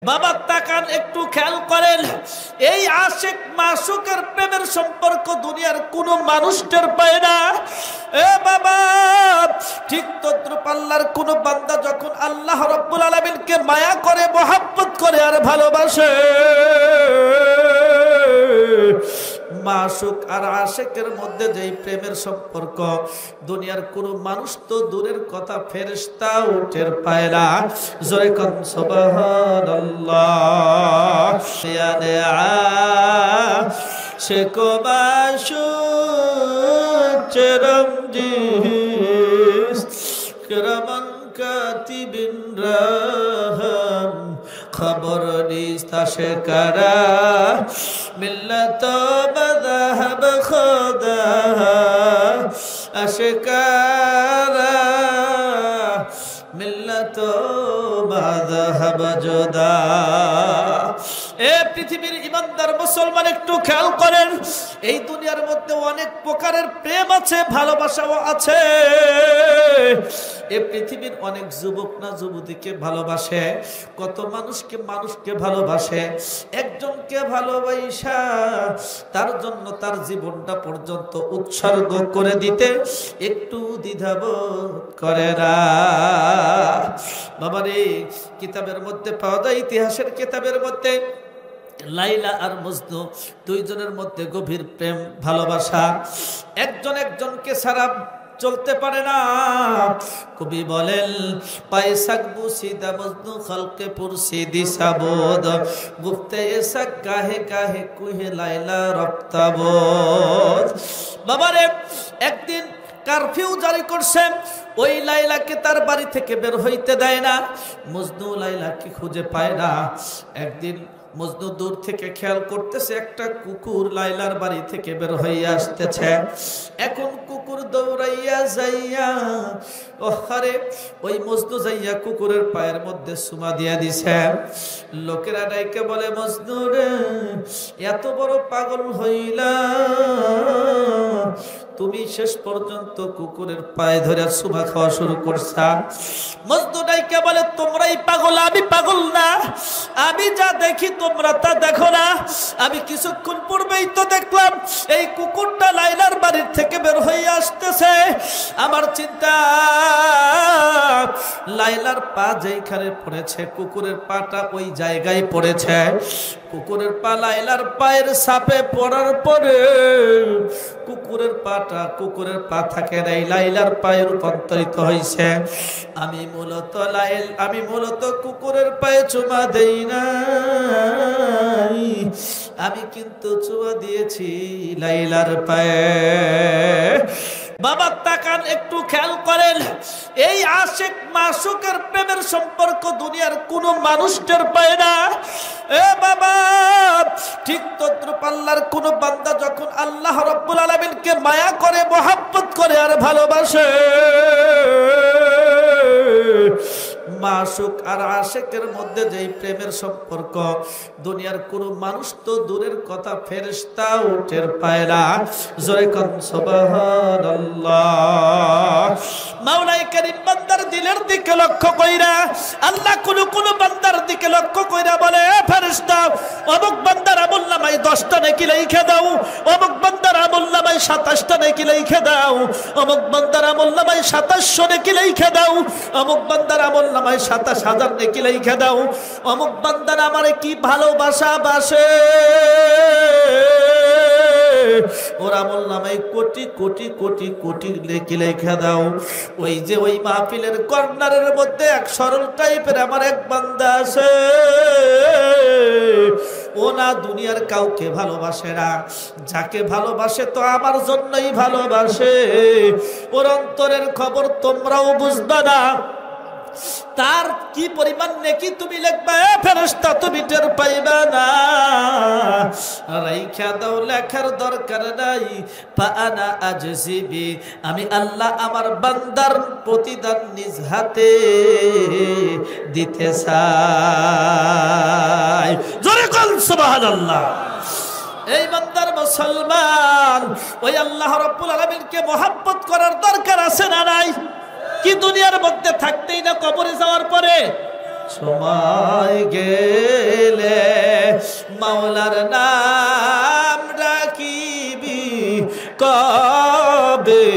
বাবা তাকান, একটু খেয়াল করেন, এই আশিক মাসুকের প্রেমের সম্পর্ক দুনিয়ার কোনো মানুষ টের পায় না। এ বাবা, ঠিক তদ্রুপ আল্লাহর কোন বান্দা যখন আল্লাহ রাব্বুল আলামিনকে মায়া করে, মহব্বত করে আর ভালোবাসে, মাসুক আর আশিকের মধ্যে যেই প্রেমের সম্পর্ক দুনিয়ার কোন মানুষ তো দূরের কথা, ফেরেশতাও টের পায় না। জোরে কোন সুবহানাল্লাহ। আশিক মাসুক চিরঞ্জিত কিরামান কাতিবিন রাহাম খবর নিস্তাশে কারা মিল্লাত মাযহাব খোদা আশকারা মিল্লাত মাযহাব জুদা। এ পৃথিবীর ইমানদার মুসলমান, একটু খেয়াল করেন, এই দুনিয়ার মধ্যে অনেক প্রকারের প্রেম আছে, ভালোবাসাও আছে। এই পৃথিবীর অনেক যুবক না যুবতীকে ভালোবাসে, কত মানুষকে ভালোবাসে। একজনকে ভালোবাসা তার জন্য তার জীবনটা পর্যন্ত উৎসর্গ করে দিতে একটু দ্বিধাবোধ করে না। বাবারে, কিতাবের মধ্যে পাওয়া যায়, ইতিহাসের কিতাবের মধ্যে লাইলা আর মজনু দুইজনের মধ্যে গভীর প্রেম ভালোবাসা। একজন একজনকে ছাড়া চলতে পারে না। কবি বলেন, পায়সাক বুসিদা মজনু খালকে পুরসিদি সাবদ গুফতে এসাক কাহে কাহে কুহে লাইলা রক্তাবদ। বাবারে, একদিন কারফিউ জারি করছে, ওই লাইলাকে তার বাড়ি থেকে বের হইতে দেয় না। মজনু লাইলাকে খুঁজে পায় না। একদিন মজনু দূর থেকে খেয়াল করতেছে, একটা কুকুর লাইলার বাড়ি থেকে বের হইয়া আসতেছে। এখন কুকুর দৌড়াইয়া যাইয়া ওখানে ওই মজনু যাইয়া কুকুরের পায়ের মধ্যে চুমা দিয়া দিছে। লোকেরা ডাইকে বলে, মজনু রে, এত বড় পাগল হইলা, তুমি শেষ পর্যন্ত কুকুরের পায়ে ধরে চুমা খাওয়া শুরু করছা। মজনু ডাইকে বলে, তোমরাই পাগল, আমি পাগল না। আমি যা দেখি তোমরা তা দেখো না। আমি কিছুক্ষণ পূর্বেই তো দেখলাম এই কুকুরটা লাইলার বাড়ির থেকে বের হয়ে আসতেছে। আমার চিন্তা, লাইলার পা যেখানে পড়েছে, কুকুরের পাটা ওই জায়গায় পড়েছে। কুকুরের পা লাইলার পায়ের সাপে পড়ার পরে কুকুরের পা থাকে নাই, লাইলার পায়ে রূপান্তরিত হয়েছে। আমি মূলত কুকুরের পায়ে চুমা দেই না, আমি কিন্তু চুমা দিয়েছি লাইলার পায়ে। বাবা তাকান, একটু খেয়াল করেন, এই আশিক মাসুকের প্রেমের সম্পর্ক দুনিয়ার কোনো মানুষ টের পায় না। এ বাবা, ঠিক তদ্রুপ আল্লাহর কোন বান্দা যখন আল্লাহ রাব্বুল আলামিনকে মায়া করে, মহব্বত করে আর ভালোবাসে, মাসুক আর আশিকের মধ্যে যেই প্রেমের সম্পর্ক দুনিয়ার কোন মানুষ তো দূরের কথা, ফেরেশতাও টের পায় না। জোরে কোন সুবহানাল্লাহ। মাওলাই কারীম বান্দার দিলের দিকে লক্ষ্য কইরা, আল্লাহ কোন বান্দার দিকে লক্ষ্য কইরা বলে, ফেরেশতা, অমুক বান্দার আমলনামায় 10টা নেকি লিখে দাও, অমুক বান্দার আমলনামায় 27টা নেকি লিখে দাও, অমুক বান্দার আমলনামায় 2700 নেকি লিখে দাও, অমুক বান্দার আমলনামায় 27,000 নেকি লিখে দাও। অমুক বান্দার আমারে কি ভালোবাসা বাসে, ওর আমলনামায় কোটি কোটি কোটি কোটি নেকি লিখে দাও। ওই যে ওই মাহফিলের কর্নারের মধ্যে এক সরল টাইপের আমার এক বান্দা আছে, ও না দুনিয়ার কাউকে ভালোবাসে না, যাকে ভালোবাসে তো আমার জন্যই ভালোবাসে। ওর অন্তরের খবর তোমরাও বুঝবা না, তার কি পরিমাণ নেকি তুমি লিখবা, ফেরেশতা তুমি টের পাইবা না। রাইখা দাও, লেখার দরকার নাই। ফাআনা আজসিবি, আমি আল্লাহ আমার বান্দার প্রতিদান নিজ হাতে দিতে চাই। জোরে বল সুবহানাল্লাহ। এই বান্দার মুসলমান, ওই আল্লাহ রাব্বুল আলামিনকে মহব্বত করার দরকার আছে না নাই? কি দুনিয়ার মধ্যে থাকতেই না কবরে যাওয়ার পরে সময় গে মাওলার নাম রাখিবি কবে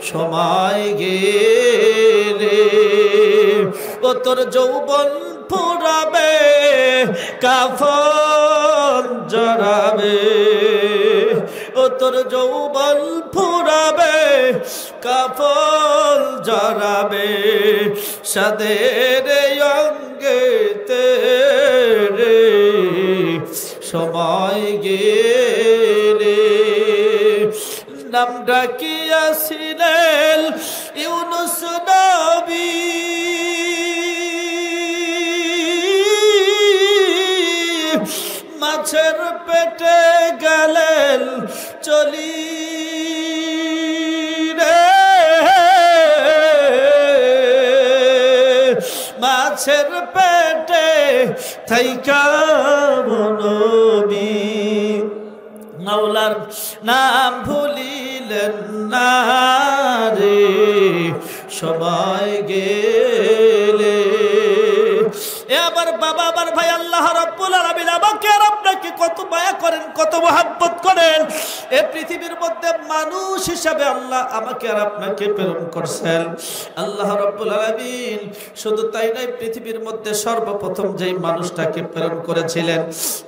সময় গেলে ও তোর যৌবন ফুরাবে কাফন জড়াবে ও তোর যৌবন ফুরাবে কাফন জড়াবে সাদের অঙ্গেতে রে সময় গেলে নাম ডাকিয়াছিলেন ইউনুস নবী মাছের পেটে গেলেন চলি রে মাছের পেটে থাইকা নবী মাওলার নাম ভুলিলেন না রে সময় গেলে এবার বাবা আমার ভাই আল্লাহ রাব্বুল আলামিন আমাকে আর আপনাকে কত মায়া করেন কত মহব্বত করেন এই পৃথিবীর মধ্যে মানুষ হিসাবে আল্লাহ আমাকে আর আপনাকে প্রেরণ করেছেন আল্লাহ রাব্বুল আলামিন শুধু তাই নয় পৃথিবীর মধ্যে সর্বপ্রথম যেই মানুষটাকে প্রেরণ করেছিলেন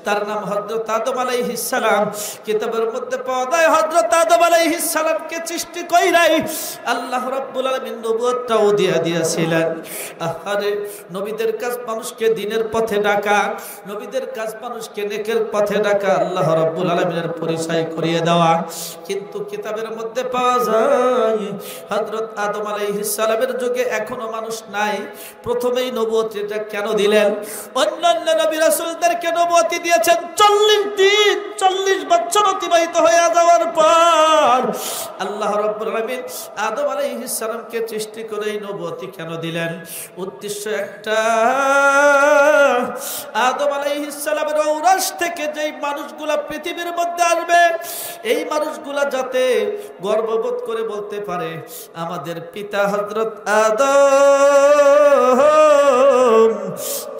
তার নাম হযরত আদম আলাইহিস সালাম কিতাবের মধ্যে পাওয়া যায় হযরত আদম আলাইহিস সালামকে সৃষ্টি কইরাই আল্লাহ রাব্বুল আলামিন নবুয়তটাও দিয়েছিলেন আরে নবীদের কাজ মানুষকে দ্বীনের পথে ডাকা নবীদের কাজ মানুষকে নেকের পথে ডাকা আল্লাহ রাব্বুল আলামিনের পরিচয় করিয়ে দেওয়া কিন্তু কিতাবের মধ্যে পাওয়া যায় হযরত আদম আলাইহিস সালামের যুগে এখনো মানুষ নাই প্রথমেই নবুয়তটা কেন দিলেন অন্যান্য নবী রাসূলদেরকে নবুয়তি দিয়েছেন 40 দিন 40 বছর অতিবাহিত হয়ে যাওয়ার পর আল্লাহ রাব্বুল আলামিন আদম আলাইহিস সালামকে সৃষ্টি করে নবুয়তি কেন দিলেন উদ্দেশ্য একটা আদম আলাইহিস সালামের ঔরস থেকে যেই মানুষগুলা পৃথিবীর মধ্যে আসবে এই মানুষগুলা যাতে গর্ববোধ করে বলতে পারে আমাদের পিতা হযরত আদম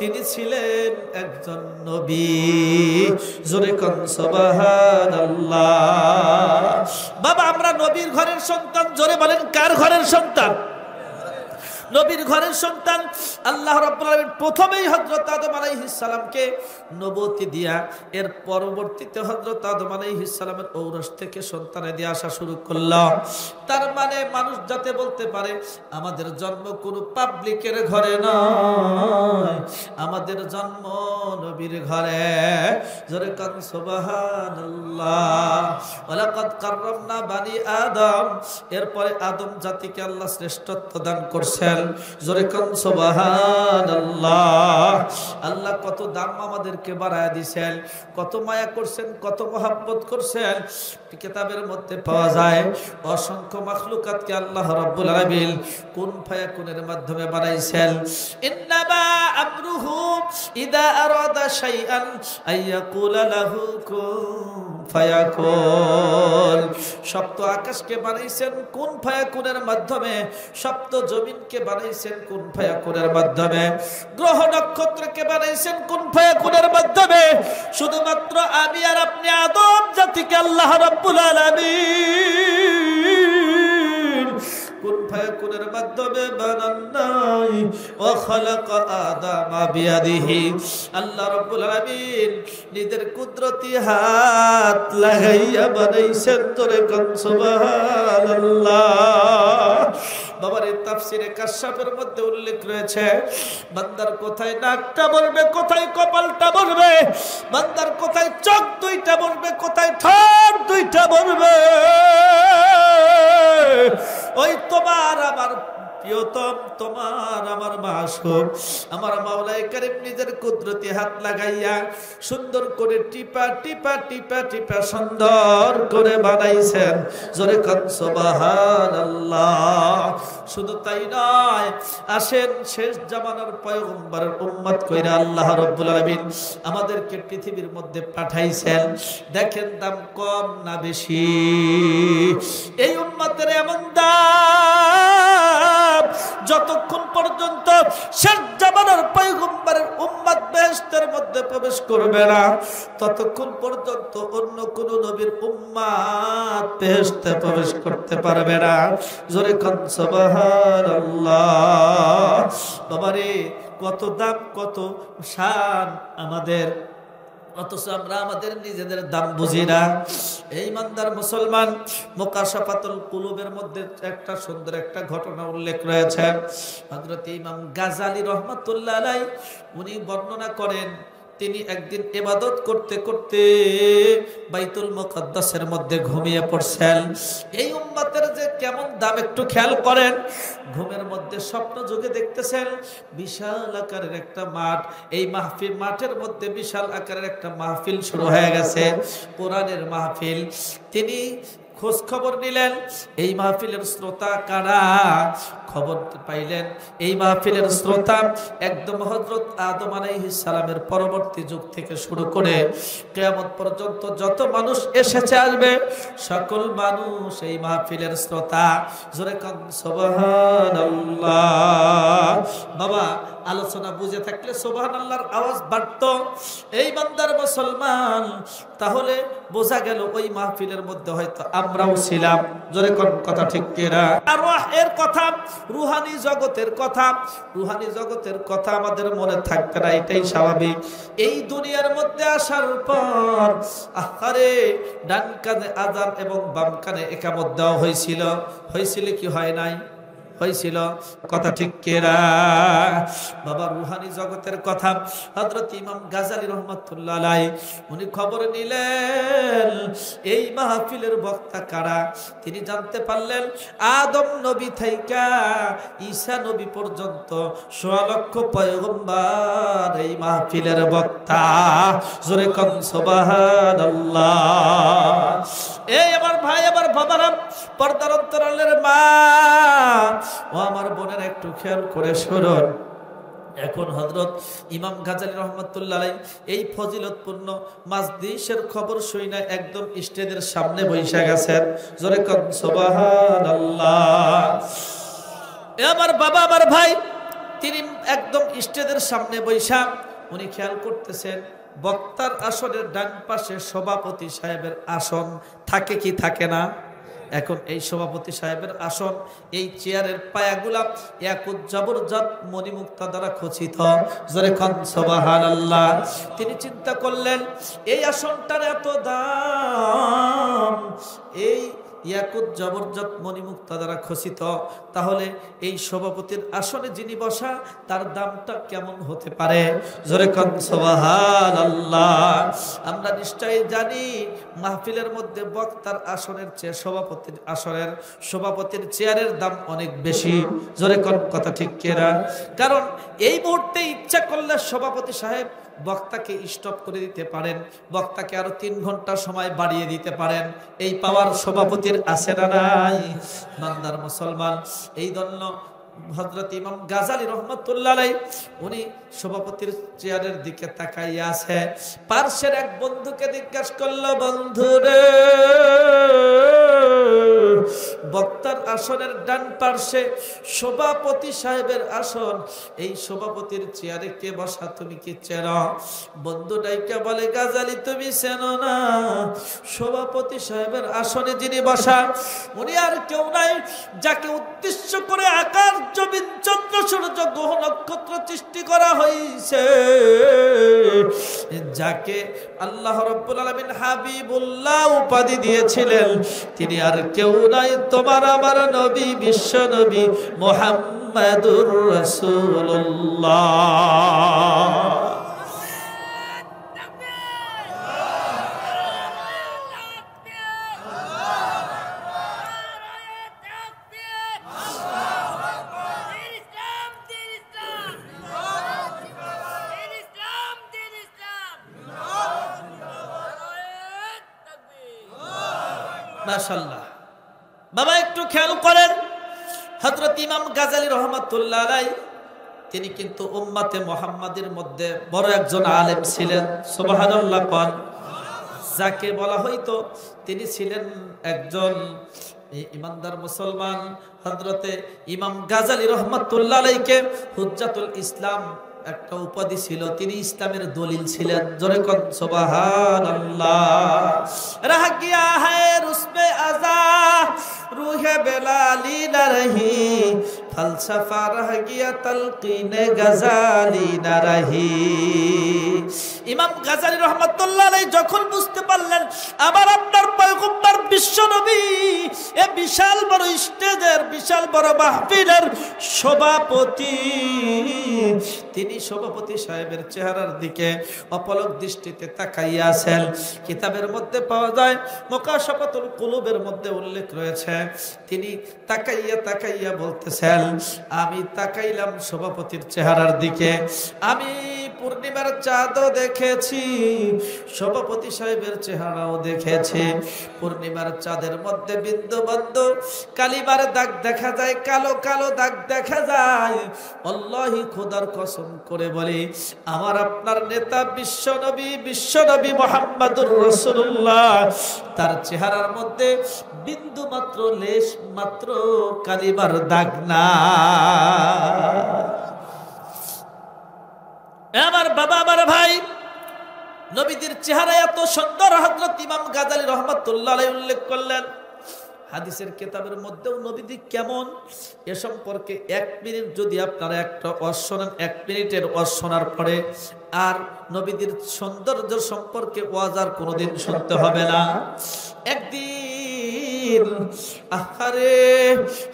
তিনি ছিলেন একজন নবী জোরে কোন সুবহানাল্লাহ বাবা আমরা নবীর ঘরের সন্তান জোরে বলেন কার ঘরের সন্তান নবীর ঘরের সন্তান আল্লাহ রাব্বুল আলামিন প্রথমেই হযরত আদম আলাইহিস সালামকে নবুয়তি দিয়া এর পরবর্তীতে হযরত আদম আলাইহিস সালামের ঔরস থেকে সন্তানে দিয়ে আসা শুরু করল তার মানে মানুষ যাতে বলতে পারে আমাদের জন্ম কোনো পাবলিকের ঘরে নয় আমাদের জন্ম নবীর ঘরে জোরে কান সুবহানাল্লাহ ওয়ালাকাদ কাররামনা বানি আদম এরপরে আদম জাতিকে আল্লাহ শ্রেষ্ঠত্ব দান করছেন জোরে কোন সুবহানাল্লাহ আল্লাহ কত দাম আমাদেরকে বাড়ায়া দিয়েছেন কত মায়া করছেন কত মহব্বত করছেন কিতাবের মধ্যে পাওয়া যায় অসংখ্য মাখলুকাতকে আল্লাহ রাব্বুল আলামিন কুন ফায়াকুনের মাধ্যমে বানাইছেন ইন্নামা আমরুহু ইদা আরাদা শাইআন আইয়াকুলা লাহু কুন ফায়াকুন সপ্ত আকাশকে বানাইছেন কুন ফায়াকুনের মাধ্যমে সপ্ত জমিনকে বানাইছেন কুন ফায়াকুনের মাধ্যমে গ্রহ নক্ষত্রকে বানাইছেন কুন ফায়াকুনের মাধ্যমে শুধুমাত্র আমি আর আপনি আদম জাতিকে আল্লাহ রাব্বুল আলামিন কুন ফায়াকুনের মাধ্যমে বানান নাই ওয়া খালাকা আদামা বিয়াদিহি আল্লাহ রাব্বুল আলামিন নিজের কুদরতি হাত লাগাইয়া বানাইছেন তোরে কোন সুবহানাল্লাহ বাবার এই তাফসীরে কাশফের মধ্যে উল্লেখ রয়েছে বান্দার কোথায় নাকটা বলবে কোথায় কপালটা বলবে বান্দার কোথায় চোখ দুইটা বলবে কোথায় ঠোঁট দুইটা বলবে ওই তোমার আমার প্রিয়তম তোমার আমার মাসুক আমার মাওলাই কারীম নিজের কুদরতি হাত লাগাইয়া সুন্দর করে টিপা টিপা টিপা টিপা সুন্দর করে বানাইছেন জোরে কোন সুবহানাল্লাহ শুধু তাই নয় আসেন শেষ জামানার পয়গম্বরের উম্মত কইরা আল্লাহ রাব্বুল আলামিন আমাদেরকে পৃথিবীর মধ্যে পাঠাইছেন দেখেন দাম কম না বেশি এই উম্মতের এমন দাম যতক্ষণ পর্যন্ত শেষ জামানার পয়গম্বরের উম্মত বেহেশতের মধ্যে মধ্যে প্রবেশ করবে না ততক্ষণ পর্যন্ত অন্য কোন নবীর উম্মাত বেহেশতে প্রবেশ করতে পারবে না। জোরে কোন সুবহানাল্লাহ। বাবারে কত দাম, কত শান আমাদের, অথচ আমরা আমাদের নিজেদের দাম বুঝি না। এই ইমানদার মুসলমান, মুকাশাফাতুল কুলুবের মধ্যে একটা সুন্দর একটা ঘটনা উল্লেখ রয়েছে। হযরত ইমাম গাজালি রাহমাতুল্লাহ আলাইহি উনি বর্ণনা করেন, তিনি একদিন ইবাদত করতে করতে বাইতুল মুকাদ্দাসের মধ্যে ঘুমিয়ে পড়ছেন। এই উম্মতের যে কেমন দাম একটু খেয়াল করেন। ঘুমের মধ্যে স্বপ্ন যোগে দেখতেছেন বিশাল আকারের একটা মাঠ, এই মাহফিল, মাঠের মধ্যে বিশাল আকারের একটা মাহফিল শুরু হয়ে গেছে, কোরআনের মাহফিল। তিনি খোঁজ খবর নিলেন এই মাহফিলের শ্রোতা কারা। খবর পাইলেন এই মাহফিলের শ্রোতা একদম হযরত আদম আলাইহিস সালামের পরবর্তী যুগ থেকে শুরু করে কিয়ামত পর্যন্ত যত মানুষ এসেছে আসবে সকল মানুষ এই মাহফিলের শ্রোতা। জোরে কোন সুবহানাল্লাহ। বাবা আলোচনা বুঝে থাকলে সুবহানাল্লাহর আওয়াজ বাড়তো। এই বান্দার মুসলমান, তাহলে বোঝা গেল ওই মাহফিলের মধ্যে হয়তো আমরাও ছিলাম। জোরে কোন কথা ঠিক কিনা? আরওয়াহ এর কথা, রুহানি জগতের কথা, রুহানি জগতের কথা আমাদের মনে থাকবে না, এটাই স্বাভাবিক। এই দুনিয়ার মধ্যে আসার পর আরে ডান কানে আযান এবং বাম কানে ইকামত দেওয়া হয়েছিল। হয়েছিল কি হয় নাই? হয়েছিল। কথা ঠিক কিনা? বাবা রুহানি জগতের কথা হযরত ইমাম গাজালি রাহমাতুল্লাহ আলাইহি উনি খবর নিলেন এই মাহফিলের বক্তা কারা। তিনি জানতে পারলেন আদম নবী থেকে ঈসা নবী পর্যন্ত ১৬ লক্ষ পয়গম্বর এই মাহফিলের বক্তা। জোরে কোন সুবহানাল্লাহ। এই আমার ভাই, আমার বাবারা, পর্দার অন্তরালের মা ও আমার বোনের একটু খেয়াল করে শুনুন। এখন হযরত ইমাম গাজালি রাহমাতুল্লাহ আলাইহি এই ফজিলতপূর্ণ মাজলিসের খবর শুনে একদম স্টেজের সামনে বসে গেছেন। জোরে কোন সুবহানাল্লাহ। আমার বাবা, আমার ভাই, তিনি একদম স্টেজের সামনে বসে উনি খেয়াল করতেছেন বক্তার আসনের ডান পাশে সভাপতি সাহেবের আসন থাকে কি থাকে না। এখন এই সভাপতি সাহেবের আসন, এই চেয়ারের পায়াগুলা ইয়াকুত জবরজত মণিমুক্তা দ্বারা খচিত। জোরে কোন সুবহানাল্লাহ। তিনি চিন্তা করলেন এই আসনটার এত দাম, এই ইয়াকুত জবরজত মণিমুক্তা দ্বারা খচিত, তাহলে এই সভাপতির আসনে যিনি বসা তার দামটা কেমন হতে পারে? জোরে কোন সুবহানাল্লাহ। আমরা নিশ্চয়ই জানি মাহফিলের মধ্যে বক্তার আসনের চেয়ে সভাপতির আসনের, সভাপতির চেয়ারের দাম অনেক বেশি। জোরে কোন কথা ঠিক কিনা? কারণ এই মুহূর্তে ইচ্ছা করলে সভাপতি সাহেব বক্তাকে স্টপ করে দিতে পারেন, বক্তাকে আরো ৩ ঘন্টা সময় বাড়িয়ে দিতে পারেন। এই পাওয়ার সভাপতির আছে না নাই? বান্দার মুসলমান, এই জন্য হযরত ইমাম গাজালি রাহমাতুল্লাহ আলাইহি উনি সভাপতির চেয়ারের দিকে তাকাইয়া আছে। পার্শ্বের এক বন্ধুকে জিজ্ঞাসা করলো, বন্ধুরে, বক্তার আসনের ডান পার্শ্বে সভাপতি সাহেবের আসন, এই সভাপতির চেয়ারে কে বসা তুমি কি চেনো? বন্ধু ডাইকা বলে, গাজালি তুমি চেনো না? সভাপতি সাহেবের আসনে যিনি বসা উনি আর কেউ নাই, যাকে উদ্দেশ্য করে আকাশ জমিন চন্দ্র সূর্য গ্রহ নক্ষত্র সৃষ্টি করা হয়েছে, যাকে আল্লাহ রাব্বুল আলামিন হাবিবুল্লাহ উপাধি দিয়েছিলেন, তিনি আর কেউ নাই, তোমার আমার নবী, বিশ্ব নবী মুহাম্মাদুর রাসূলুল্লাহ। মাশাআল্লাহ। বাবা একটু খেয়াল করেন, হযরত ইমাম গাজালি রাহমাতুল্লাহ আলাইহি তিনি কিন্তু উম্মতে মুহাম্মাদের মধ্যে বড় একজন আলেম ছিলেন। সুবহানাল্লাহ কোন। যাকে বলা হইতো তিনি ছিলেন একজন ইমানদার মুসলমান। হযরতে ইমাম গাজালি রাহমাতুল্লাহ আলাইহিকে হুজ্জাতুল ইসলাম একটা উপাধি ছিল, তিনি ইসলামের দলিল ছিলেন। জোরে কোন সুবহানাল্লাহ। রাহ গিয়া হ্যায় রুসমে আজা রুহে বেলালি না রহি, ফলসফা রহ গিয়া তলকিনে গজালি না রহি। ইমাম গাজালি রাহমাতুল্লাহ আলাইহি যখন বুঝতে পারলেন আমার আপনার পয়গম্বর বিশ্ব নবী এ বিশাল বড় স্টেজের, বিশাল বড় মাহফিলের সভাপতি, তিনি সভাপতি সাহেবের চেহারার দিকে অপলক দৃষ্টিতে তাকাইয়া আছেন। কিতাবের মধ্যে পাওয়া যায়, মুকাশাফাতুল কুলুবের মধ্যে উল্লেখ রয়েছে, তিনি তাকাইয়া তাকাইয়া বলতেছেন, আমি তাকাইলাম সভাপতির চেহারার দিকে, আমি পূর্ণিমার চাঁদও দেখেছি, সভাপতি সাহেবের চেহারাও দেখেছি। পূর্ণিমার চাঁদের মধ্যে বিন্দু বিন্দু কালিমার দাগ দেখা যায়, কালো কালো দাগ দেখা যায়। আল্লাহি খোদার কসম করে বলি, আমার আপনার নেতা বিশ্বনবী মুহাম্মদুর রাসূলুল্লাহ, তার চেহারার মধ্যে বিন্দু মাত্র, লেশ মাত্র কালিমার দাগ না। আমার বাবা, আমার ভাই, নবীদের চেহারা এত সুন্দর হযরত ইমাম গাজালি রাহমাতুল্লাহ আলাইহি উল্লেখ করলেন। হাদিসের কিতাবের মধ্যেও নবীজি কেমন এ সম্পর্কে 1 মিনিট যদি আপনারা একটা ওয়াজ শোনেন, 1 মিনিটের ওয়াজ শোনার পরে আর নবীদের সৌন্দর্য সম্পর্কে ওয়াজ আর কোনোদিন শুনতে হবে না। একদিন আহারে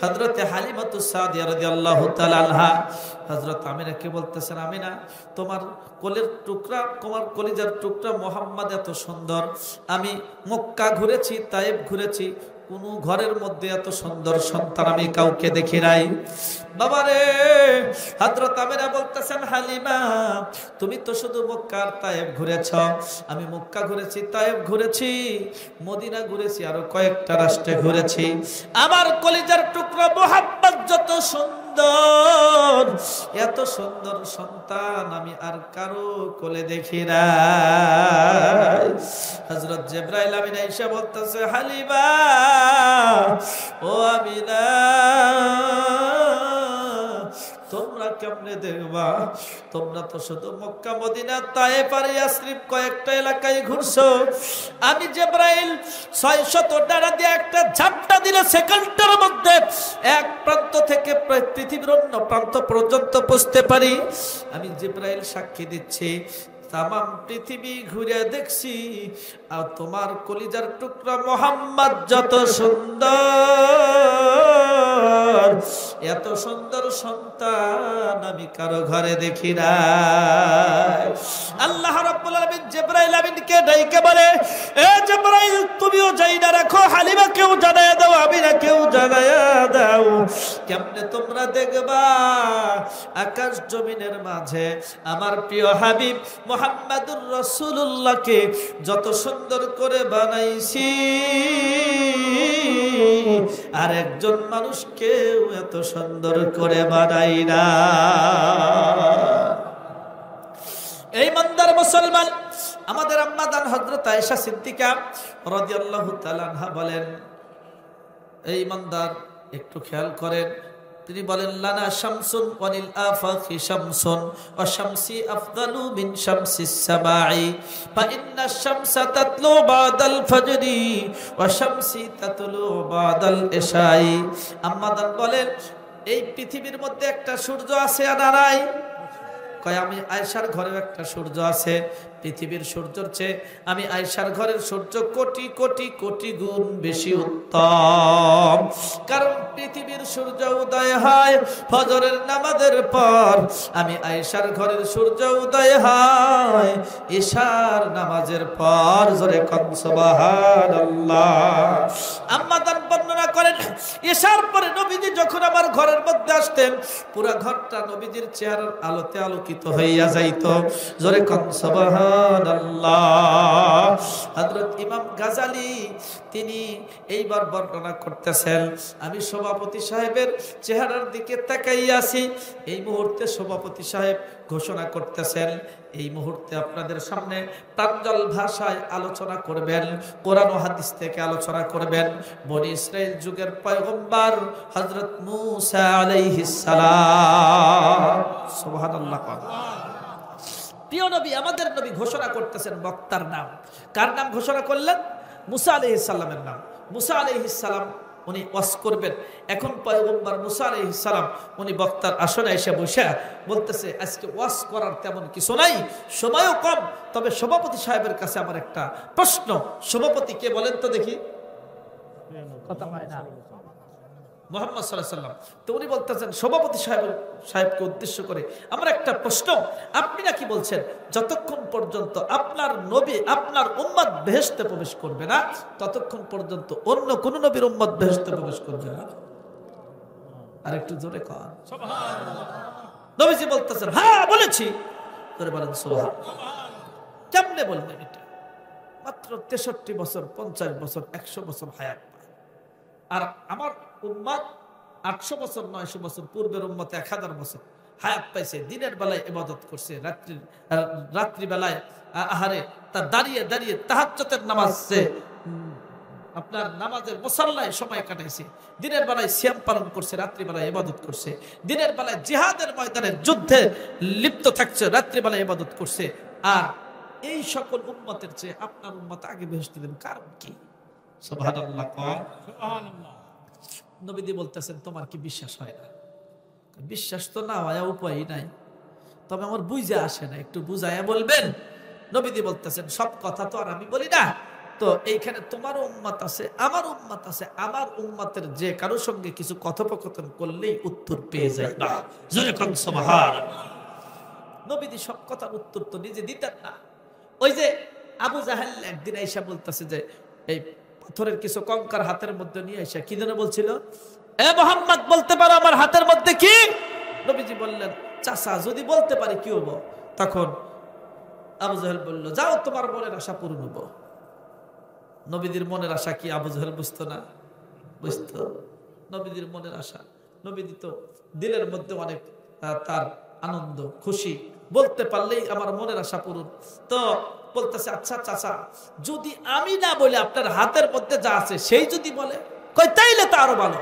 হযরতে হালিমাতুস সাদিয়া রাদিয়াল্লাহু তাআলা আনহা হযরত আমিনাকে বলতেছেন, আমিনা তোমার কোলের টুকরা, তোমার কলিজার টুকরা মুহাম্মদ এত সুন্দর, আমি মক্কা ঘুরেছি, তায়েব ঘুরেছি, কোন ঘরের মধ্যে এত সুন্দর সন্তান আমি কাউকে দেখি নাই। বাবারে হযরত আমিনা বলতেছেন, হালিমা তুমি তো শুধু মক্কা আর তায়েব ঘুরেছ, আমি মক্কা ঘুরেছি, তায়েব ঘুরেছি, মদিনা ঘুরেছি, আরো কয়েকটা রাষ্ট্রে ঘুরেছি। আমার কলিজার টুকরা মুহাম্মদ যত সুন্দর, এত সুন্দর সন্তান আমি আর কারো কোলে দেখি নাই। হযরত জিবরাইল আমিনা এসে বলতেছে, হালিমা ও আমিনা তোমরা কেমনে দেখবা, তোমরা তো শুধু মক্কা মদিনা তায়েফ আর ইয়াসরিব কয়েকটা এলাকায় ঘুরছো, আমি জিবরাইল 600 ডানা দিয়ে একটা ঝাপটা দিলে সেকেন্ডের মধ্যে এক প্রান্ত থেকে পৃথিবীর অন্য প্রান্ত পর্যন্ত পৌঁছতে পারি। আমি জিবরাইল সাক্ষী দিচ্ছি, তামাম পৃথিবী ঘুরে দেখছি, আর তোমার কলিজার টুকরা মুহাম্মদ যত সুন্দর, এত সুন্দর সন্তান আমি কারো ঘরে দেখি না। আল্লাহ রাব্বুল আলামিন জিবরাইল আমিনকে ডাইকে বলে, এ জিবরাইল তুমিও জানা রাখো, হালিমাকেও জানায়া দাও, আমিনাকেও জানায়া দাও, কেমনে তোমরা দেখবা আকাশ জমিনের মাঝে আমার প্রিয় হাবিব মুহাম্মদুর রাসূলুল্লাহকে যত সুন্দর করে বানাইছি, আর একজন মানুষকেও এত সুন্দর করে বানাই না। এই মন্দার মুসলমান, আমাদের আম্মা জান হযরত আয়েশা সিদ্দিকা রাদিয়াল্লাহু তাআলা আনহা বলেন, এই মন্দার একটু খেয়াল করেন, তিনি বলেন, লানা শামসুন ওয়ানিল আফাকি শামসুন ওয়া শামসি আফদালু মিন শামসিস সামাই ফা ইন্না শামসা তাতলু বাদাল ফজরি ওয়া শামসি তাতলু বাদাল ইশাই। আম্মাদান বলেন, এই পৃথিবীর মধ্যে একটা সূর্য আছে না নাই? কয় আমি আয়েশার ঘরেও একটা সূর্য আছে, পৃথিবীর সূর্যের চেয়ে আমি আয়েশার ঘরের সূর্য কোটি কোটি কোটি গুণ বেশি উত্তম। কারণ পৃথিবীর সূর্য উদয় হয় ফজরের নামাজের পর, আমি আয়েশার ঘরের সূর্য উদয় হয় ইশার নামাজের পর। জোরে কোন সুবহানাল্লাহ। আম্মা তার বর্ণনা করেন, ইশার পরে নবীজি যখন আমার ঘরের মধ্যে আসতেন, পুরা ঘরটা নবীজির চেহারার আলোতে আলোকিত হইয়া যাইত। জোরে কোন সুবহানাল্লাহ। হযরত ইমাম গাজালি তিনি এইবার বর্ণনা করতেছেন, আমি সভাপতি সাহেবের চেহারার দিকে তাকাইয়া আছি, এই মুহূর্তে সভাপতি সাহেব ঘোষণা করতেছেন। এই মুহূর্তে আপনাদের সামনে প্রাঞ্জল ভাষায় আলোচনা করবেন, কোরআন ও হাদিস থেকে আলোচনা করবেন বনি ইসরাইল যুগের পয়গম্বর হযরত মূসা আলাইহিস সালাম। সুবহানাল্লাহ। প্রিয় নবী, আমাদের নবী ঘোষণা করতেছেন বক্তার নাম। কার নাম ঘোষণা করলেন? মূসা আলাইহিস সালামের নাম। মূসা আলাইহিস সালাম উনি ওয়াজ করবেন। এখন পয়গম্বর মূসা আলাইহিস সালাম উনি বক্তার আসনে এসে বসে বলতেছে, আজকে ওয়াজ করার তেমন কিছু নাই, সময়ও কম, তবে সভাপতি সাহেবের কাছে আমার একটা প্রশ্ন। সভাপতি কে বলেন তো দেখি? কথা হয় না, মুহাম্মদ সাল্লাল্লাহু আলাইহি ওয়াসাল্লাম। তো উনি বলতেছেন সভাপতি সাহেবকে উদ্দেশ্য করে, আমার একটা প্রশ্ন। আপনি নাকি বলছেন যতক্ষণ পর্যন্ত আপনার নবী আপনার উম্মত বেহেশতে প্রবেশ করবে না, ততক্ষণ পর্যন্ত অন্য কোন নবীর উম্মত বেহেশতে প্রবেশ করবে না। আর একটু জোরে কর সুবহানাল্লাহ। নবীজি বলতেছেন, হ্যাঁ বলেছি। জোরে বলেন সুবহানাল্লাহ। কেমনে বললেন এটা? মাত্র 63 বছর, 50 বছর, 100 বছর হায়াত। আর আমার উম্মত 800 বছর, 900 বছর, পূর্বের উম্মত 1000 বছর হায়াত পাইছে। দিনের বেলায় ইবাদত করছে, রাত্রি বেলায় আহারে তার দাঁড়িয়ে দাঁড়িয়ে তাহাজ্জুদের নামাজে আপনার নামাজের মুসাল্লায় সময় কাটাইছে। দিনের বেলায় সিয়াম পালন করছে, রাত্রি বেলায় ইবাদত করছে। দিনের বেলায় জিহাদের ময়দানে যুদ্ধে লিপ্ত থাকছে, রাত্রি বেলায় ইবাদত করছে। আর এই সকল উম্মতের চেয়ে আপনার উম্মত আগে বেহেশতে দিবেন, কারণ কি? সুবহানাল্লাহ। সুবহানাল্লাহ। নবীজি বলতেছেন, তোমার কি বিশ্বাস হয় না? বিশ্বাস তো না হয় উপায় নাই, তবে আমার বুঝে আসে না, একটু বুঝাইয়া বলবেন। নবীজি বলতেছেন, সব কথা তো আর আমি বলি না, তো এইখানে তোমার উম্মত আছে, আমার উম্মত আছে, আমার উম্মতের যে কারো সঙ্গে কিছু কথোপকথন করলেই উত্তর পেয়ে যায় না। জোরে কোন সুবহানাল্লাহ। নবীজি সব কথার উত্তর তো নিজে দিতেন না। ওই যে আবু জাহেল একদিন আইসা বলতেছে যে এই পাথরের কিছু কঙ্কার হাতের মধ্যে নিয়ে এসে কি যেন বলছিল, এ মুহাম্মদ বলতে পারো আমার হাতের মধ্যে কি? নবীজি বললেন, চাচা যদি বলতে পারি কি হবো? তখন আবু জাহেল বলল, যাও তোমার মনের আশা পূরণ হবো। নবীদের মনের আশা কি আবু জাহেল বুঝতো না? বুঝতো। নবীদের মনের আশা, নবীজি তো দিলের মধ্যে অনেক তার আনন্দ খুশি, বলতে পারলেই আমার মনের আশা পূরণ। তো বলতেছে, আচ্ছা চাচা যদি আমি না বলে আপনার হাতের মধ্যে যা আছে সেই যদি বলে, কই তাইলে তো আরো ভালো।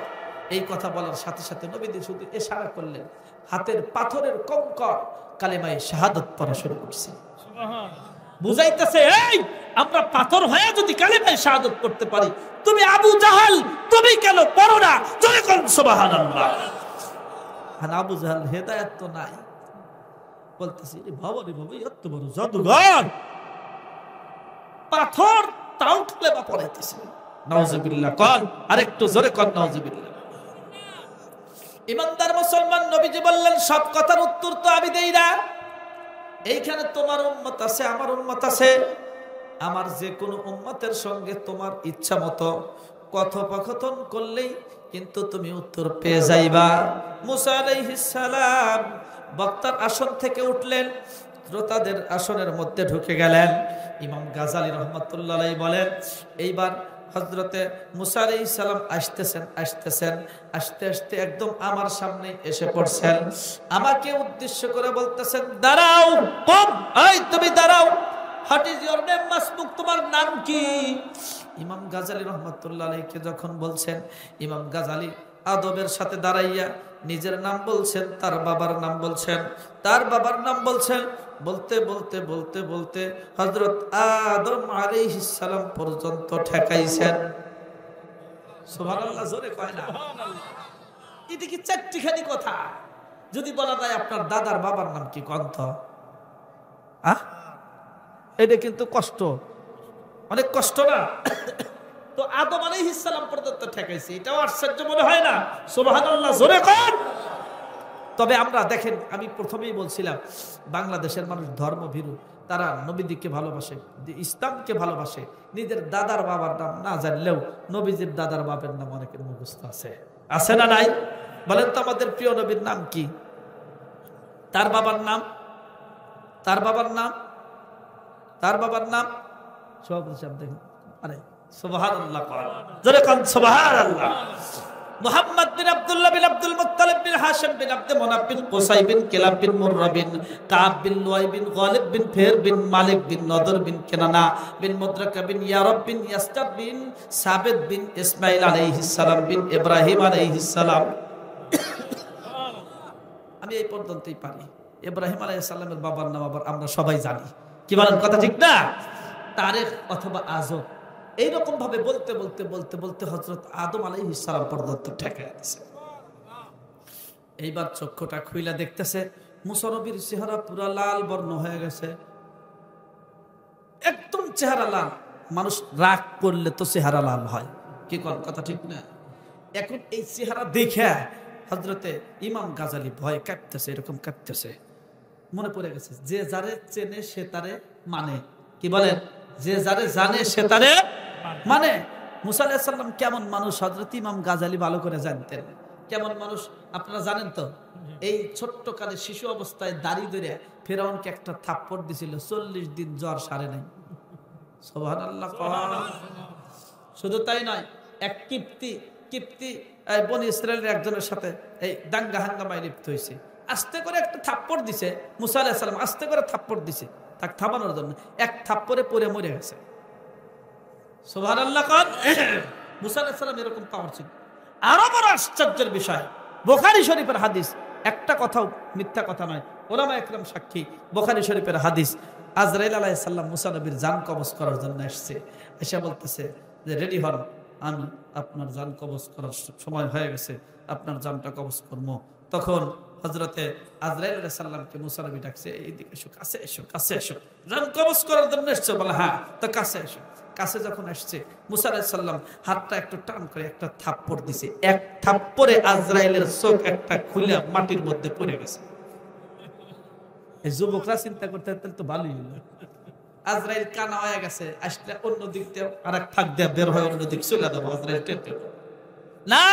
এই কথা বলার সাথে সাথে নবীজি শুধু ইশারা করলেন, হাতের পাথরের কঙ্কর কালেমায়ে শাহাদাত পড়া শুরু করছে। বুঝাইতেছে, এই আমরা পাথর হয়ে যদি কালেমায়ে শাহাদাত করতে পারি, তুমি আবু জাহেল তুমি কেন পড়ো না? জয় কোন সুবহানাল্লাহ। আর আবু জাহেল হেদায়েত তো নাই, বলতেছি বাবা রে বাবা, এত বড় জাদুঘর, পাথর তাও কালেমা পড়াইতেছে। নাউজুবিল্লাহ। কোন আরেকটু জোরে কোন নাউজুবিল্লাহ। ইমানদার মুসলমান, নবীজি বললেন, সব কথার উত্তর তো আমি দেই না। এইখানে তোমার উম্মত আছে, আমার উম্মত আছে। আমার যে কোনো উম্মতের সঙ্গে তোমার ইচ্ছা মতো কথোপকথন করলেই কিন্তু তুমি উত্তর পেয়ে যাইবা। মুসা আলাইহিস সালাম বক্তার আসন থেকে উঠলেন, শ্রোতাদের আসনের মধ্যে ঢুকে গেলেন। ইমাম গাজালি রহমাতুল্লাহ আলাইহি বলেন, এইবার হযরতে মুসা আলাইহিস সালাম আসতেছেন আস্তে আস্তে একদম আমার সামনে এসে পড়ছেন। আমাকে উদ্দেশ্য করে বলতেছেন, দাঁড়াও, কম, এই তুমি দাঁড়াও। What is your name? মাসমুক, তোমার নাম কি? ইমাম গাজালি রহমাতুল্লাহ আলাইহিকে যখন বলছেন, ইমাম গাজালি আদবের সাথে দাঁড়াইয়া নিজের নাম বলছেন, তার বাবার নাম বলছেন, তার বাবার নাম বলছেন। বলতে বলতে বলতে বলতে হযরত আদম আলাইহিস সালাম পর্যন্ত ঠেকাইছেন। সুবহানাল্লাহ। জোরে কয় না সুবহানাল্লাহ। এটা কি চারটিখানি কথা? যদি বলা যায় আপনার দাদার বাবার নাম কি কন্ত, এটা কিন্তু কষ্ট, অনেক কষ্ট না? তো আদম আলাইহিস সালাম পর্যন্ত ঠেকাইছে, এটাও আশ্চর্য মনে হয় না? সুবহানাল্লাহ। জোরে কর। তবে আমরা দেখেন, আমি প্রথমেই বলছিলাম বাংলাদেশের মানুষ ধর্মভীরু, তারা নবীদিকে ভালোবাসে, ইসলামকে ভালোবাসে। নিজের দাদার বাবার নাম না জানলেও নবীজির দাদার বাবার নাম অনেকের মুখস্থ আছে, আছে না নাই? বলেন তো আমাদের প্রিয় নবীর নাম কি? তার বাবার নাম, তার বাবার নাম, তার বাবার নাম সব দেখেন। আরে সুবহানাল্লাহ, জোরে কোন সুবহানাল্লাহ। মুহাম্মদ বিন আব্দুল্লাহ বিন আব্দুল মুত্তালিব বিন হাশিম বিন আব্দে মুনাফ বিন কুসাই বিন কিলাব বিন মুররা বিন কাব বিন লুয়াই বিন গালিব বিন ফের বিন মালিক বিন নদর বিন কেনানা বিন মুদ্রাকা বিন ইয়ারব বিন ইয়াসতাব বিন সাবিত বিন ইসমাইল আলাইহিস সালাম বিন ইব্রাহিম আলাইহিস সালাম। আমি এই পর্যন্তই পারি। ইব্রাহিম আলাইহিস সালামের বাবার নাম আবার আমরা সবাই জানি। কি বলেন, কথা ঠিক না? তারিখ অথবা আজব এইরকম ভাবে বলতে বলতে বলতে বলতে হযরত আদম আলাইহিস সালাম পর্যন্ত ঠেকায় দিয়েছে। এইবার চক্ষুটা খুইলা দেখতেছে মুসা নবীর চেহারা পুরা লাল বর্ণ হয়ে গেছে, একদম চেহারা লাল। মানুষ রাগ করলে তো চেহারা লাল হয়, কি কথা ঠিক না? এখন এই চেহারা দেখে হযরতে ইমাম গাজালি ভয় কাঁপতেছে, এরকম কাঁপতেছে। মনে পড়ে গেছে যে যারে চেনে সে তারে মানে। কি বলেন? যে যারে জানে সে তারে মানে। মুসা আলাইহিস সালাম কেমন মানুষ হযরত ইমাম গাজালি ভালো করে জানতেন। কেমন মানুষ আপনারা জানেন তো? এই ছোট্ট কালে শিশু অবস্থায় দাড়ি ধরে ফেরাউনকে একটা থাপ্পড় দিছিল, 40 দিন জ্বর সারে নাই। সুবহানাল্লাহ। শুধু তাই নয়, এক কিপ্তি বনি ইসরায়েলের একজনের সাথে এই দাঙ্গা হাঙ্গামায় লিপ্ত হয়েছে। আস্তে করে একটা থাপ্পড় দিছে মুসা আলাইহিস সালাম, আস্তে করে থাপ্পড় দিছে তাকে থামানোর জন্য। এক থাপ্পড়ে পড়ে মরে গেছে। সুবহানাল্লাহ। মুসা আলাইহিস সালাম এরকম পাওয়ার ছিল। আরো বড় আশ্চর্যের বিষয়, বুখারী শরীফের হাদিস, একটা কথাও মিথ্যা কথা নয়, উলামা একরাম সাক্ষী। বুখারী শরীফের হাদিস, আজরাইল আলাইহিস সালাম মুসা নবীর জান কবজ করার জন্য আসছে। এসে বলতেছে যে রেডি হন, আমি আপনার জান কবজ করার সময় হয়ে গেছে, আপনার জানটা কবজ করবো। তখন হযরতে আজরাইল আলাইহিস সালামকে মুসা নবী ডাকছে, এইদিকে এসো, কাছে এসো, কাছে এসো, জান কবজ করার জন্য এসছো? বলে হ্যাঁ। তো কাছে এসো। কাছে যখন আসছে মুসা আলাইহিস সালাম হাতটা একটু টান করে একটা থাপ্পড় দিছে। এক থাপ্পড়ে আজরাইলের চোখ একটা খুলে মাটির মধ্যে পড়ে গেছে। এই যুবকরা চিন্তা করতে তো ভালোই হলো, আজরাইল কানা হয়ে গেছে, আসলে অন্য দিক দিয়ে আরেক ফাঁক দিয়ে বের হয়, অন্য দিক চলে যাবো। আজরাইল না,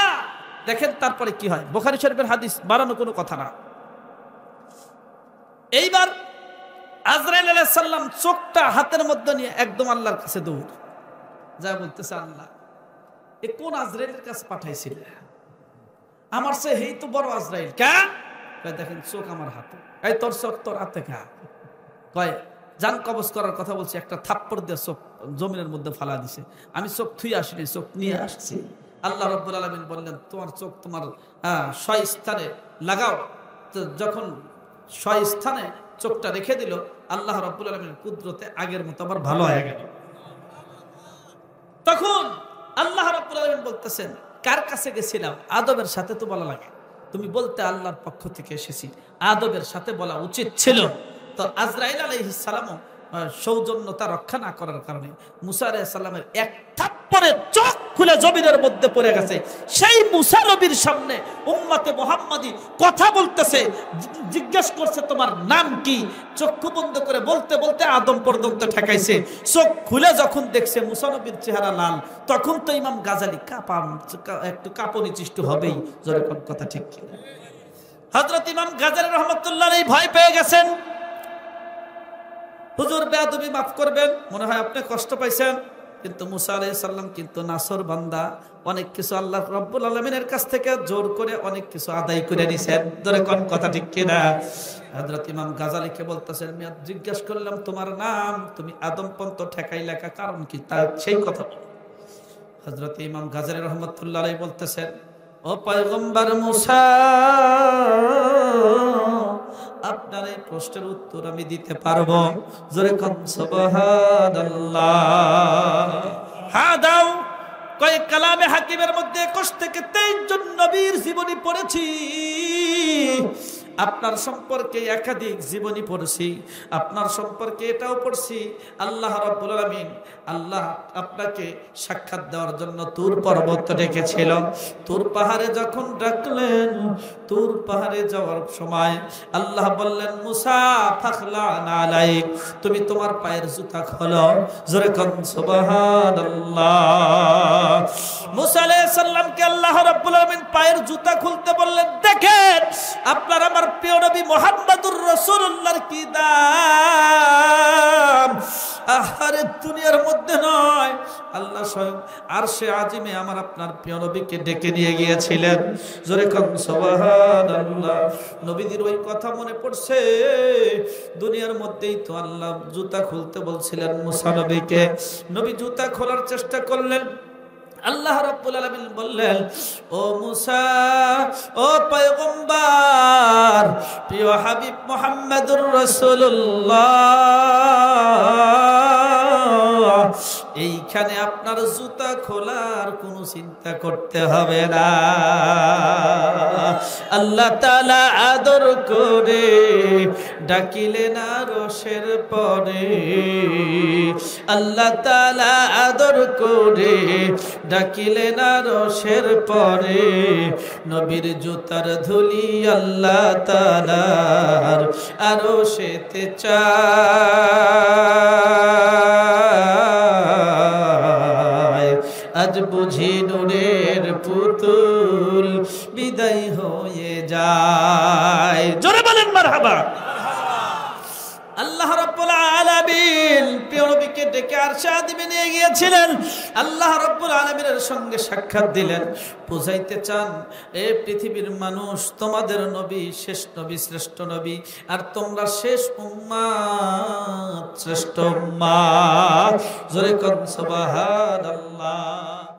দেখেন তারপরে কি হয়। বুখারী শরীফের হাদিস, বাড়ানো কোনো কথা না। এইবার আজরাইল আলাইহিস সালাম চোখটা হাতের মধ্যে নিয়ে একদম আল্লাহর কাছে দৌড় যা বলতেছে, আল্লাহ এ কোন আজরাইলের কাছে পাঠাইছিল? আমার সে হেই তো বড় আজরাইল। কেন? দেখেন চোখ আমার হাতে। এই তোর চোখ তোর হাতে কা? কয় জান কবজ করার কথা বলছি, একটা থাপ্পড় দিয়ে চোখ জমিনের মধ্যে ফালা দিছে। আমি চোখ থুই আসিনি, চোখ নিয়ে আসছি। আল্লাহ রাব্বুল আলামিন বললেন, তোমার চোখ তোমার স্থানে লাগাও। তো যখন স্থানে চোখটা রেখে দিল, আল্লাহ রাব্বুল আলামিনের কুদরতে আগের মতো আবার ভালো হয়ে গেল। তখন আল্লাহ রাব্বুল আলামিন বলতেছেন, কার কাছে গেছিলাম? আদবের সাথে তো বলা লাগে, তুমি বলতে আল্লাহর পক্ষ থেকে এসেছি, আদবের সাথে বলা উচিত ছিল। তো আজরাইল আলাইহিস সালামও সৌজন্যতা রক্ষা না করার কারণে মুসা আলাইহিস সালামের এক থাপ্পড়ে চোখ খুলে জমিনের মধ্যে পড়ে গেছে। সেই মুসা নবীর সামনে উম্মতে মুহাম্মাদি কথা বলতেছে, জিজ্ঞেস করছে তোমার নাম কি? চক্ষু বন্ধ করে বলতে বলতে আদম পর্যন্ত ঠেকাইছে। চোখ খুলে যখন দেখছে মুসা নবীর চেহারা লাল, তখন তো ইমাম গাজালি একটু কাঁপনি সৃষ্টি হবেই। জোরে কথা ঠিক কি? হযরত ইমাম গাজালি রাহমাতুল্লাহ আলাইহি ভয় পেয়ে গেছেন। হুজুর বেয়াদবি মাফ করবেন, মনে হয় আপনি কষ্ট পাইছেন, কিন্তু মুসা আলাইহিস সালাম কিন্তু নাসর বান্দা, অনেক কিছু আল্লাহ রাব্বুল আলামিনের কাছ থেকে জোর করে অনেক কিছু আদায় করে নিছেন। ধরে কোন কথা ঠিক কিনা? হযরত ইমাম গাজালিকে বলতেছেন, আমি জিজ্ঞাসা করলাম তোমার নাম, তুমি আদম পর্যন্ত ঠেকাই লেখা কারণ কি? তার সেই কথা হযরত ইমাম গাজালি রাহমাতুল্লাহ আলাইহি বলতেছেন, ও পয়গম্বর মুসা, আপনার এই প্রশ্নের উত্তর আমি দিতে পারবো। জোরে কোন সুবহানাল্লাহ। হ্যাঁ দাও। কয়েক কালামে হাকিমের মধ্যে 21 থেকে 23 জন নবীর জীবনী পড়েছি, আপনার সম্পর্কে একাধিক জীবনী পড়ছি, আপনার সম্পর্কে এটাও পড়ছি। আল্লাহ রাব্বুল আলামিন আল্লাহ আপনাকে সাক্ষাৎ দেওয়ার জন্য তুর পর্বত রেখেছিল। তুর পাহাড়ে যখন ডাকলেন, তুর পাহাড়ে যাওয়ার সময় আল্লাহ বললেন, মুসা ফাখলানা আলাইক, তুমি তোমার পায়ের জুতা খোলো। জোরে কোন সুবহানাল্লাহ। মুসা আলাইহিস সালামকে আল্লাহ রাব্বুল আলামিন পায়ের জুতা খুলতে বললেন। দেখেন আপনার আমার প্রিয় নবী মুহাম্মদুর রাসূলুল্লাহর কি দাম। আহারে এই দুনিয়ার মধ্যে নয়, আল্লাহ স্বয়ং আরশে আজিমে আমার আপনার প্রিয় নবীকে ডেকে নিয়ে গিয়েছিলেন। জোরে কোন সুবহানাল্লাহ। নবীদের ওই কথা মনে পড়ছে, দুনিয়ার মধ্যেই তো আল্লাহ জুতা খুলতে বলছিলেন মুসা নবীকে। নবী জুতা খোলার চেষ্টা করলেন, আল্লাহ রাব্বুল আলামিন বললেন, ও মুসা, ও পয়গম্বর, প্রিয় হাবিব মুহাম্মদুর রাসূলুল্লাহ, এইখানে আপনার জুতা খোলার কোনো চিন্তা করতে হবে না। আল্লাহ তাআলা আদর করে ডাকিলেন আরশের পরে, আল্লাহ তাআলা আদর করে ডাকিলেন আরশের পরে। নবীর জুতার ধুলি আল্লাহ তাআলার আরশেতে চায়। আজ বুঝি নূরের পুতুল বিদায় হয়ে যায়। জোরে বলেন মারহাবা। আল্লাহ রাব্বুল আলামিন প্রিয় নবীকে ডেকে আরশে আজিমে নিয়ে গিয়েছিলেন। আল্লাহ রাব্বুল আলামিনের সঙ্গে সাক্ষাৎ দিলেন। বুঝাইতে চান, এ পৃথিবীর মানুষ, তোমাদের নবী শেষ নবী, শ্রেষ্ঠ নবী, আর তোমরা শেষ উম্মাত, শ্রেষ্ঠ উম্মাত। জোরে কোন সুবহানাল্লাহ।